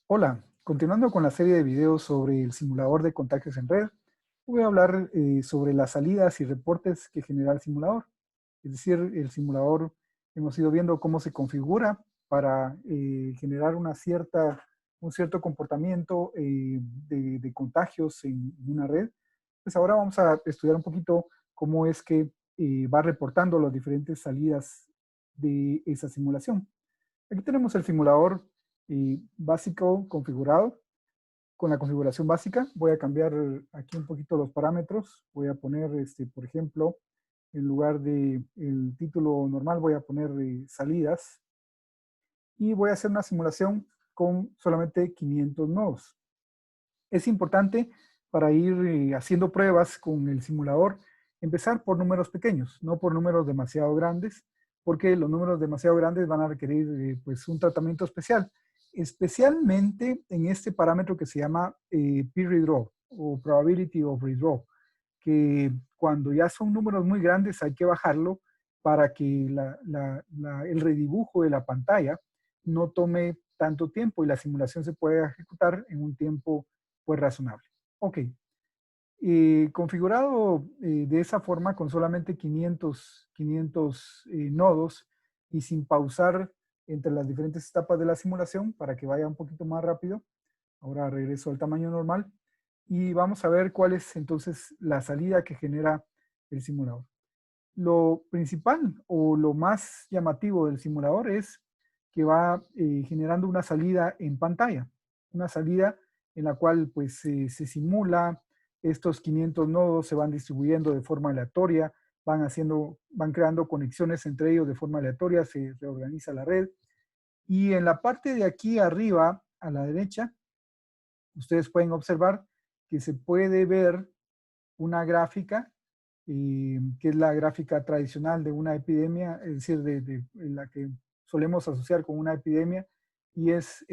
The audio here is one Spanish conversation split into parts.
Hola, continuando con la serie de videos sobre el simulador de contagios en red, voy a hablar sobre las salidas y reportes que genera el simulador. Es decir, el simulador hemos ido viendo cómo se configura para generar un cierto comportamiento de contagios en una red. Pues ahora vamos a estudiar un poquito cómo es que va reportando las diferentes salidas de esa simulación. Aquí tenemos el simulador básico configurado. Con la configuración básica voy a cambiar aquí un poquito los parámetros. Voy a poner, por ejemplo, en lugar de el título normal, voy a poner salidas y voy a hacer una simulación con solamente 500 nodos. Es importante para ir haciendo pruebas con el simulador, empezar por números pequeños, no por números demasiado grandes, porque los números demasiado grandes van a requerir pues un tratamiento especial, especialmente en este parámetro que se llama p-redraw o probability of redraw, que cuando ya son números muy grandes hay que bajarlo para que el redibujo de la pantalla no tome tanto tiempo y la simulación se pueda ejecutar en un tiempo pues razonable. Ok, configurado de esa forma con solamente 500 nodos y sin pausar entre las diferentes etapas de la simulación para que vaya un poquito más rápido. Ahora regreso al tamaño normal y vamos a ver cuál es entonces la salida que genera el simulador. Lo principal o lo más llamativo del simulador es que va generando una salida en pantalla, una salida en la cual pues se simula, estos 500 nodos se van distribuyendo de forma aleatoria, van creando conexiones entre ellos de forma aleatoria, se reorganiza la red. Y en la parte de aquí arriba, a la derecha, ustedes pueden observar que se puede ver una gráfica, que es la gráfica tradicional de una epidemia, es decir, de la que solemos asociar con una epidemia, y es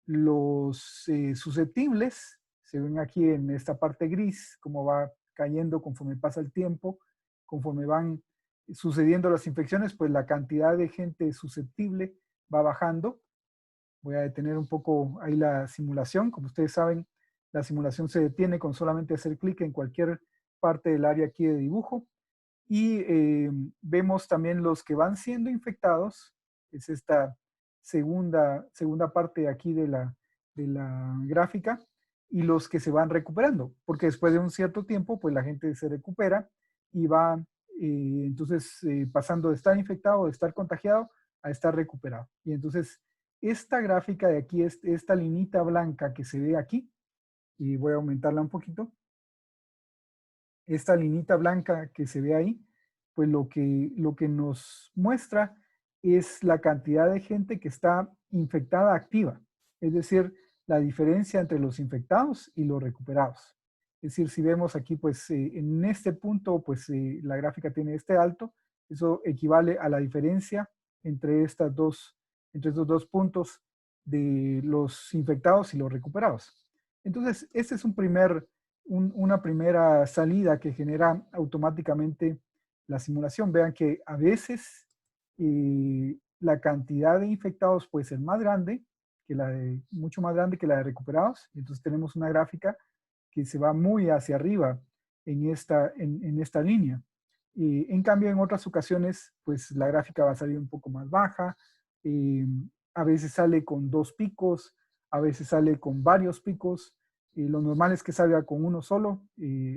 los susceptibles, se ven aquí en esta parte gris, cómo va cayendo conforme pasa el tiempo, conforme van sucediendo las infecciones, pues la cantidad de gente susceptible va bajando. Voy a detener un poco ahí la simulación. Como ustedes saben, la simulación se detiene con solamente hacer clic en cualquier parte del área aquí de dibujo. Y vemos también los que van siendo infectados. Es esta segunda parte aquí de la gráfica. Y los que se van recuperando. Porque después de un cierto tiempo, pues la gente se recupera y va entonces pasando de estar infectado, de estar contagiado, a estar recuperado. Y entonces esta gráfica de aquí, esta linita blanca que se ve aquí, y voy a aumentarla un poquito, esta linita blanca que se ve ahí, pues lo que nos muestra es la cantidad de gente que está infectada activa, es decir, la diferencia entre los infectados y los recuperados. Es decir, si vemos aquí, pues en este punto, pues la gráfica tiene este alto, eso equivale a la diferencia entre, entre estos dos puntos de los infectados y los recuperados. Entonces, este es una primera salida que genera automáticamente la simulación. Vean que a veces la cantidad de infectados puede ser más grande mucho más grande que la de recuperados. Entonces tenemos una gráfica que se va muy hacia arriba en esta línea. En cambio, en otras ocasiones, pues la gráfica va a salir un poco más baja. eh, a veces sale con dos picos, a veces sale con varios picos. Lo normal es que salga con uno solo.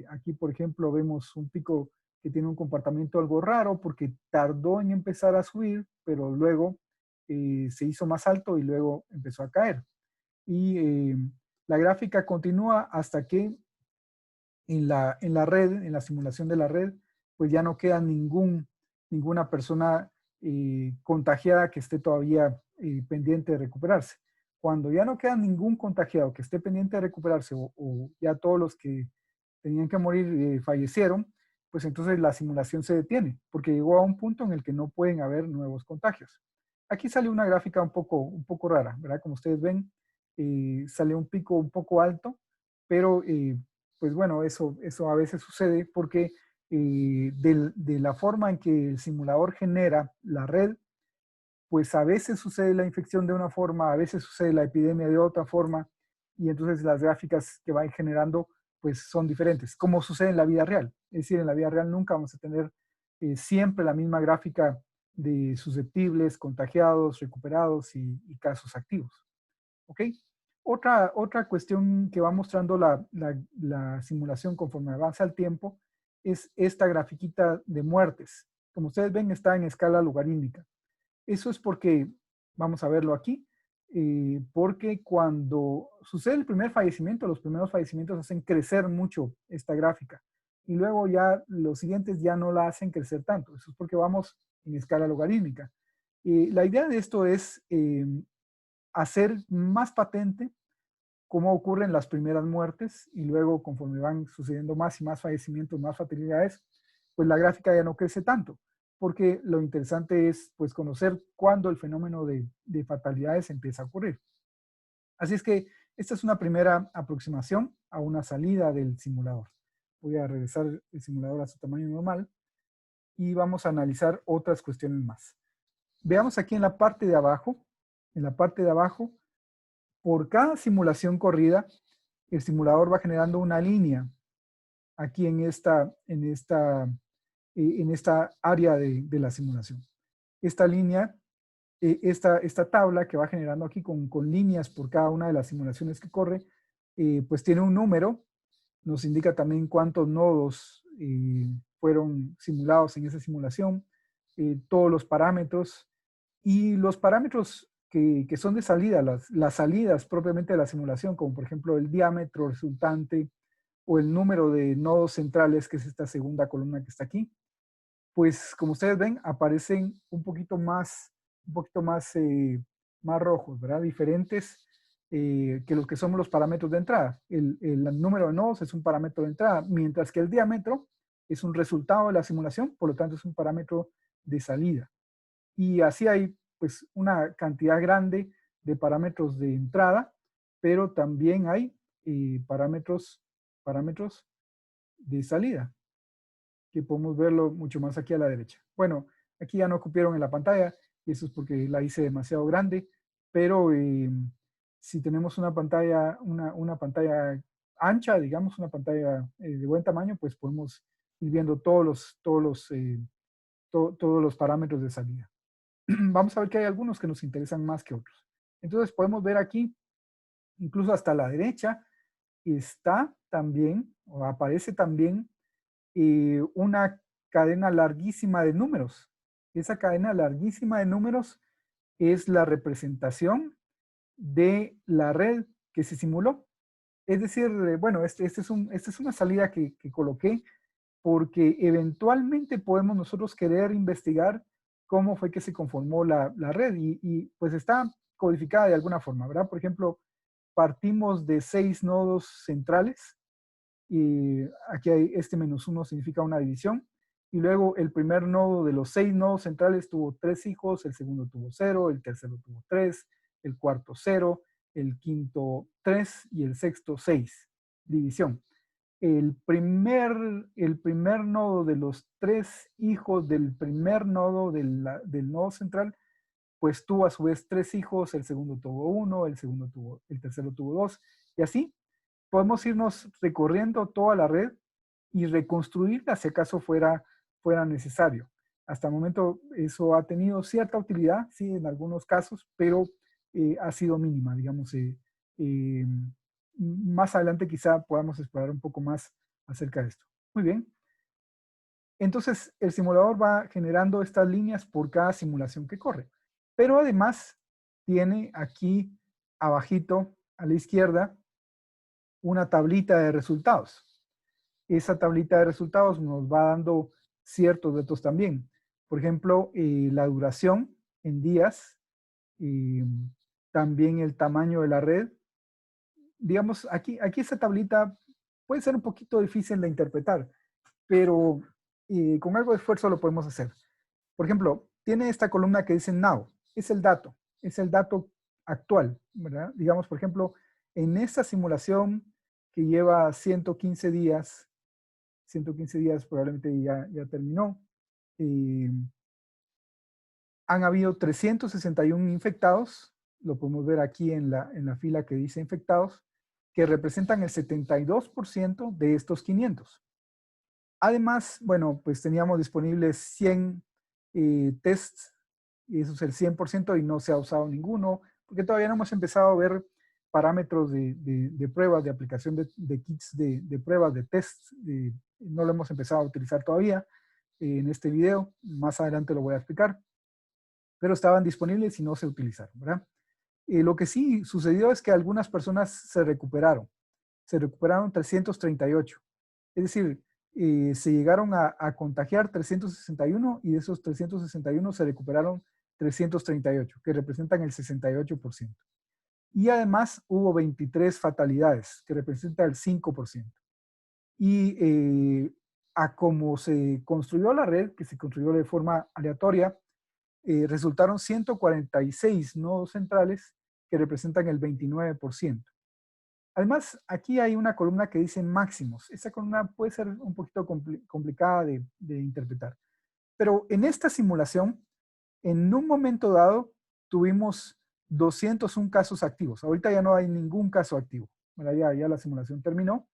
Aquí, por ejemplo, vemos un pico que tiene un comportamiento algo raro porque tardó en empezar a subir, pero luego se hizo más alto y luego empezó a caer. Y la gráfica continúa hasta que en la red, en la simulación de la red, pues ya no queda ninguna persona contagiada que esté todavía pendiente de recuperarse. Cuando ya no queda ningún contagiado que esté pendiente de recuperarse o ya todos los que tenían que morir fallecieron, pues entonces la simulación se detiene porque llegó a un punto en el que no pueden haber nuevos contagios. Aquí sale una gráfica un poco rara, ¿verdad? Como ustedes ven, sale un pico un poco alto, pero pues bueno, eso a veces sucede porque de la forma en que el simulador genera la red, pues a veces sucede la infección de una forma, a veces sucede la epidemia de otra forma, y entonces las gráficas que van generando pues son diferentes, como sucede en la vida real. Es decir, en la vida real nunca vamos a tener siempre la misma gráfica de susceptibles, contagiados, recuperados y casos activos. ¿Ok? Otra cuestión que va mostrando la simulación conforme avanza el tiempo es esta grafiquita de muertes. Como ustedes ven, está en escala logarítmica. Eso es porque, vamos a verlo aquí, porque cuando sucede el primer fallecimiento, los primeros fallecimientos hacen crecer mucho esta gráfica y luego ya los siguientes ya no la hacen crecer tanto. Eso es porque vamos en escala logarítmica. La idea de esto es hacer más patente cómo ocurren las primeras muertes y luego conforme van sucediendo más y más fallecimientos, más fatalidades, pues la gráfica ya no crece tanto, porque lo interesante es pues conocer cuándo el fenómeno de fatalidades empieza a ocurrir. Así es que esta es una primera aproximación a una salida del simulador. Voy a regresar el simulador a su tamaño normal y vamos a analizar otras cuestiones más. Veamos aquí en la parte de abajo, por cada simulación corrida, el simulador va generando una línea aquí en esta área de la simulación. Esta línea, esta tabla que va generando aquí con líneas por cada una de las simulaciones que corre, pues tiene un número, nos indica también cuántos nodos fueron simulados en esa simulación, todos los parámetros y los parámetros que son de salida, las salidas propiamente de la simulación, como por ejemplo el diámetro resultante o el número de nodos centrales, que es esta segunda columna que está aquí, pues como ustedes ven, aparecen más rojos, ¿verdad? Diferentes que los que son los parámetros de entrada. El número de nodos es un parámetro de entrada, mientras que el diámetro es un resultado de la simulación, por lo tanto es un parámetro de salida. Y así hay pues una cantidad grande de parámetros de entrada, pero también hay parámetros de salida, que podemos verlo mucho más aquí a la derecha. Bueno, aquí ya no cupieron en la pantalla, y eso es porque la hice demasiado grande, pero si tenemos una pantalla ancha, digamos, una pantalla de buen tamaño, pues podemos ir viendo todos los parámetros de salida. Vamos a ver que hay algunos que nos interesan más que otros. Entonces podemos ver aquí, incluso hasta la derecha, está también, o aparece también, una cadena larguísima de números. Esa cadena larguísima de números es la representación de la red que se simuló. Es decir, bueno, esta es una salida que coloqué porque eventualmente podemos nosotros querer investigar cómo fue que se conformó la red y pues está codificada de alguna forma, ¿verdad? Por ejemplo, partimos de 6 nodos centrales y aquí hay este -1 significa una división y luego el primer nodo de los 6 nodos centrales tuvo 3 hijos, el segundo tuvo 0, el tercero tuvo 3, el cuarto 0, el quinto 3 y el sexto 6. División. El primer nodo de los 3 hijos del primer nodo del nodo central, pues tuvo a su vez 3 hijos, el segundo tuvo 1, el tercero tuvo 2, y así podemos irnos recorriendo toda la red y reconstruirla si acaso fuera necesario. Hasta el momento eso ha tenido cierta utilidad, sí, en algunos casos, pero ha sido mínima, digamos. Eh, Más adelante quizá podamos explorar un poco más acerca de esto. Muy bien. Entonces, el simulador va generando estas líneas por cada simulación que corre. Pero además tiene aquí abajito a la izquierda una tablita de resultados. Esa tablita de resultados nos va dando ciertos datos también. Por ejemplo, la duración en días, eh, también el tamaño de la red. Digamos, aquí esa tablita puede ser un poquito difícil de interpretar, pero con algo de esfuerzo lo podemos hacer. Por ejemplo, tiene esta columna que dice now, es el dato actual, ¿verdad? Digamos, por ejemplo, en esta simulación que lleva 115 días probablemente ya terminó. Han habido 361 infectados, lo podemos ver aquí en la fila que dice infectados, que representan el 72% de estos 500. Además, bueno, pues teníamos disponibles 100 tests, y eso es el 100% y no se ha usado ninguno, porque todavía no hemos empezado a ver parámetros de pruebas, de aplicación de kits de pruebas, de tests, no lo hemos empezado a utilizar todavía en este video, más adelante lo voy a explicar, pero estaban disponibles y no se utilizaron, ¿verdad? Lo que sí sucedió es que algunas personas se recuperaron 338. Es decir, se llegaron a contagiar 361 y de esos 361 se recuperaron 338, que representan el 68%. Y además hubo 23 fatalidades, que representan el 5%. Y a cómo se construyó la red, que se construyó de forma aleatoria, resultaron 146 nodos centrales que representan el 29%. Además, aquí hay una columna que dice máximos. Esa columna puede ser un poquito complicada de interpretar. Pero en esta simulación, en un momento dado, tuvimos 201 casos activos. Ahorita ya no hay ningún caso activo. Bueno, ya la simulación terminó,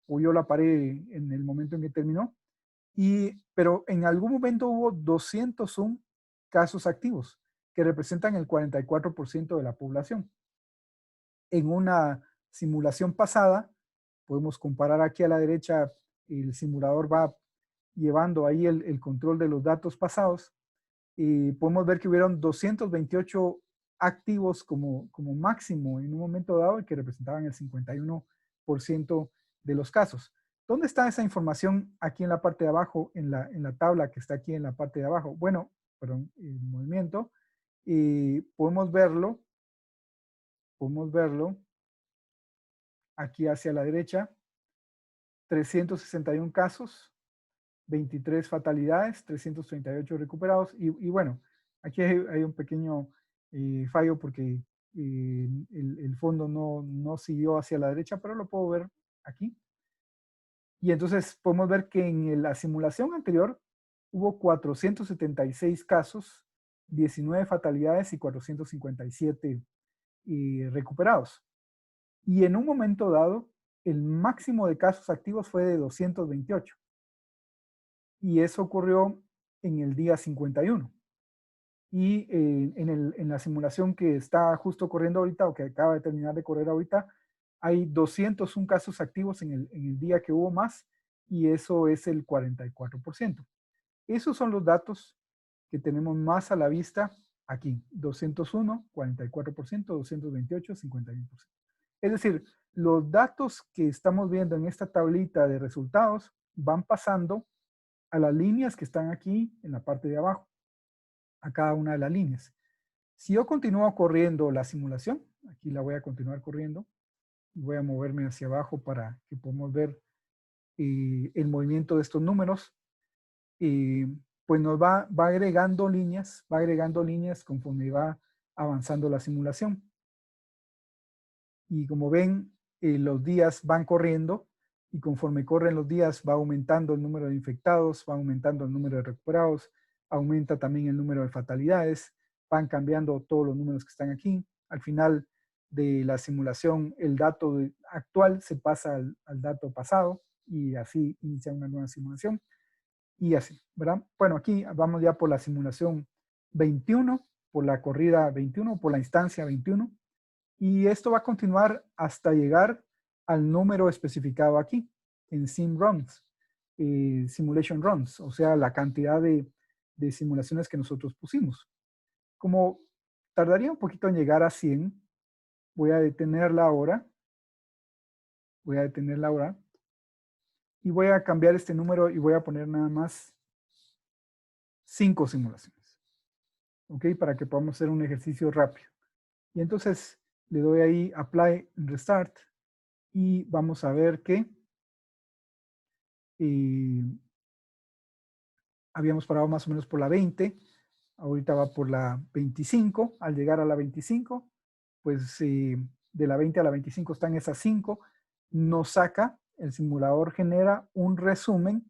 o yo la paré en el momento en que terminó. Pero en algún momento hubo 201 casos activos, que representan el 44% de la población. En una simulación pasada, podemos comparar aquí a la derecha, el simulador va llevando ahí el control de los datos pasados y podemos ver que hubieron 228 activos como máximo en un momento dado y que representaban el 51% de los casos. ¿Dónde está esa información aquí en la parte de abajo, en la tabla que está aquí en la parte de abajo? Bueno, perdón, el movimiento. Podemos verlo aquí hacia la derecha, 361 casos, 23 fatalidades, 338 recuperados. Y bueno, aquí hay un pequeño fallo porque el fondo no siguió hacia la derecha, pero lo puedo ver aquí. Y entonces podemos ver que en la simulación anterior hubo 476 casos, 19 fatalidades y 457 recuperados. Y en un momento dado, el máximo de casos activos fue de 228. Y eso ocurrió en el día 51. Y en la simulación que está justo corriendo ahorita, o que acaba de terminar de correr ahorita, hay 201 casos activos en el día que hubo más, y eso es el 44%. Esos son los datos que tenemos más a la vista aquí. 201, 44%, 228, 51%. Es decir, los datos que estamos viendo en esta tablita de resultados van pasando a las líneas que están aquí en la parte de abajo, a cada una de las líneas. Si yo continúo corriendo la simulación, aquí la voy a continuar corriendo, y voy a moverme hacia abajo para que podamos ver el movimiento de estos números, pues nos va agregando líneas conforme va avanzando la simulación. Y como ven, los días van corriendo y conforme corren los días va aumentando el número de infectados, va aumentando el número de recuperados, aumenta también el número de fatalidades, van cambiando todos los números que están aquí. Al final de la simulación, el dato actual se pasa al dato pasado y así inicia una nueva simulación y así, ¿verdad? Bueno, aquí vamos ya por la simulación 21, por la corrida 21, por la instancia 21. Y esto va a continuar hasta llegar al número especificado aquí, en sim runs, simulation runs, o sea, la cantidad de simulaciones que nosotros pusimos. Como tardaría un poquito en llegar a 100, voy a detenerla ahora. Y voy a cambiar este número y voy a poner nada más 5 simulaciones. ¿Ok? Para que podamos hacer un ejercicio rápido. Y entonces le doy ahí Apply Restart y vamos a ver que habíamos parado más o menos por la 20, ahorita va por la 25, al llegar a la 25, pues de la 20 a la 25 están esas 5, nos saca, el simulador genera un resumen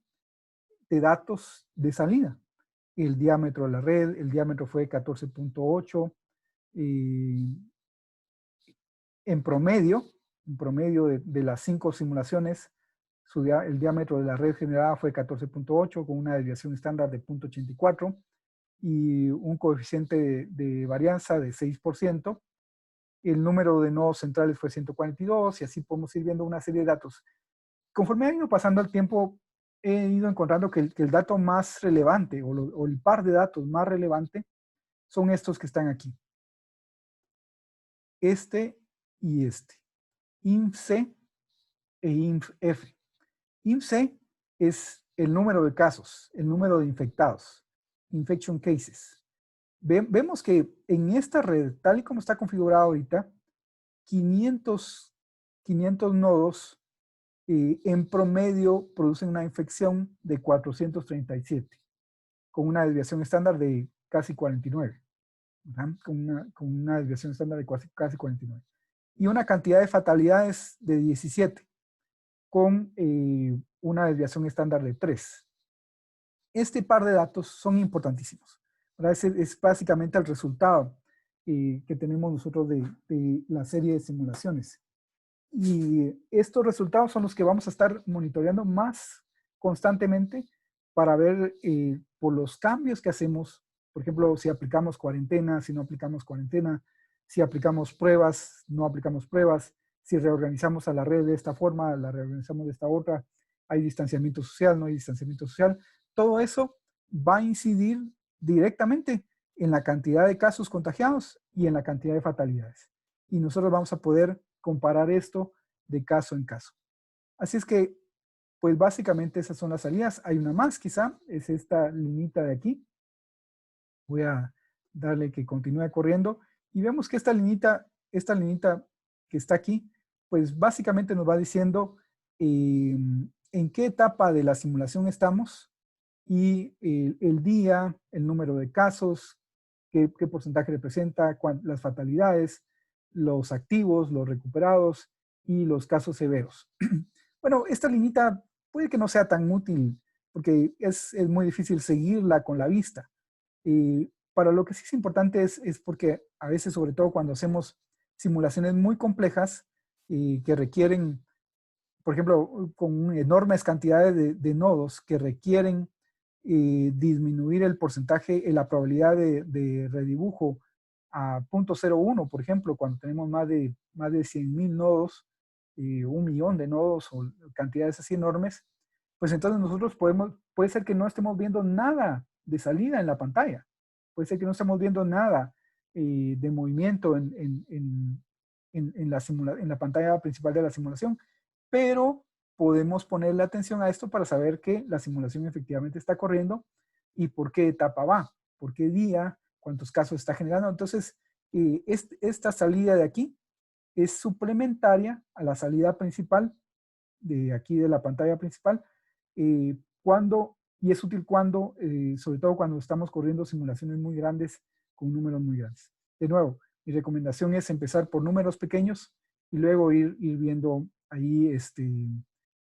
de datos de salida. el diámetro de la red. El diámetro fue 14.8. En promedio de las 5 simulaciones, el diámetro de la red generada fue 14.8 con una desviación estándar de 0.84 y un coeficiente de varianza de 6%. El número de nodos centrales fue 142 y así podemos ir viendo una serie de datos. Conforme ha ido pasando el tiempo, he ido encontrando que el dato más relevante o el par de datos más relevante son estos que están aquí. Este y este. INF-C e INF-F. INF-C es el número de casos, el número de infectados, infection cases. Vemos que en esta red, tal y como está configurada ahorita, 500 nodos en promedio producen una infección de 437, con una desviación estándar de casi 49, ¿verdad? Con una desviación estándar de casi 49. Y una cantidad de fatalidades de 17, con una desviación estándar de 3. Este par de datos son importantísimos. Es básicamente el resultado que tenemos nosotros de la serie de simulaciones. Y estos resultados son los que vamos a estar monitoreando más constantemente para ver por los cambios que hacemos. Por ejemplo, si aplicamos cuarentena, si no aplicamos cuarentena, si aplicamos pruebas, no aplicamos pruebas, si reorganizamos a la red de esta forma, la reorganizamos de esta otra, hay distanciamiento social, no hay distanciamiento social. Todo eso va a incidir directamente en la cantidad de casos contagiados y en la cantidad de fatalidades. Y nosotros vamos a poder comparar esto de caso en caso. Así es que, pues básicamente esas son las salidas. Hay una más quizá, es esta liñita de aquí. Voy a darle que continúe corriendo y vemos que esta liñita que está aquí, pues básicamente nos va diciendo en qué etapa de la simulación estamos y el día, el número de casos, qué porcentaje representa, las fatalidades, los activos, los recuperados y los casos severos. Bueno, esta liñita puede que no sea tan útil porque es muy difícil seguirla con la vista. Para lo que sí es importante es porque a veces, sobre todo cuando hacemos simulaciones muy complejas que requieren, por ejemplo, con enormes cantidades de nodos que requieren disminuir el porcentaje, la probabilidad de redibujo a 0.01, por ejemplo, cuando tenemos más de 100,000 nodos, 1 millón de nodos o cantidades así enormes, pues entonces nosotros puede ser que no estemos viendo nada de salida en la pantalla. Puede ser que no estemos viendo nada de movimiento en la pantalla principal de la simulación, pero podemos ponerle atención a esto para saber que la simulación efectivamente está corriendo y por qué etapa va, por qué día, cuántos casos está generando. Entonces, esta salida de aquí es suplementaria a la salida principal de aquí de la pantalla principal, y es útil cuando, sobre todo cuando estamos corriendo simulaciones muy grandes con números muy grandes. De nuevo, mi recomendación es empezar por números pequeños y luego ir viendo ahí,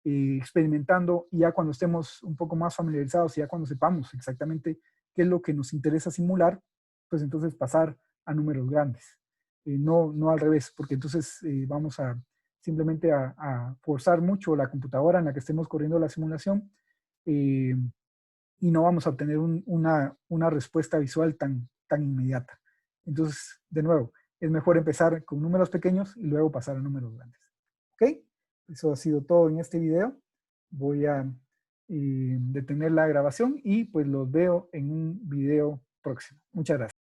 experimentando, y ya cuando estemos un poco más familiarizados y ya cuando sepamos exactamente qué es lo que nos interesa simular, pues entonces pasar a números grandes. No al revés, porque entonces vamos a simplemente a forzar mucho la computadora en la que estemos corriendo la simulación y no vamos a obtener una respuesta visual tan inmediata. Entonces, de nuevo, es mejor empezar con números pequeños y luego pasar a números grandes. ¿Ok? Eso ha sido todo en este video. Voy a detener la grabación y pues los veo en un video próximo. Muchas gracias.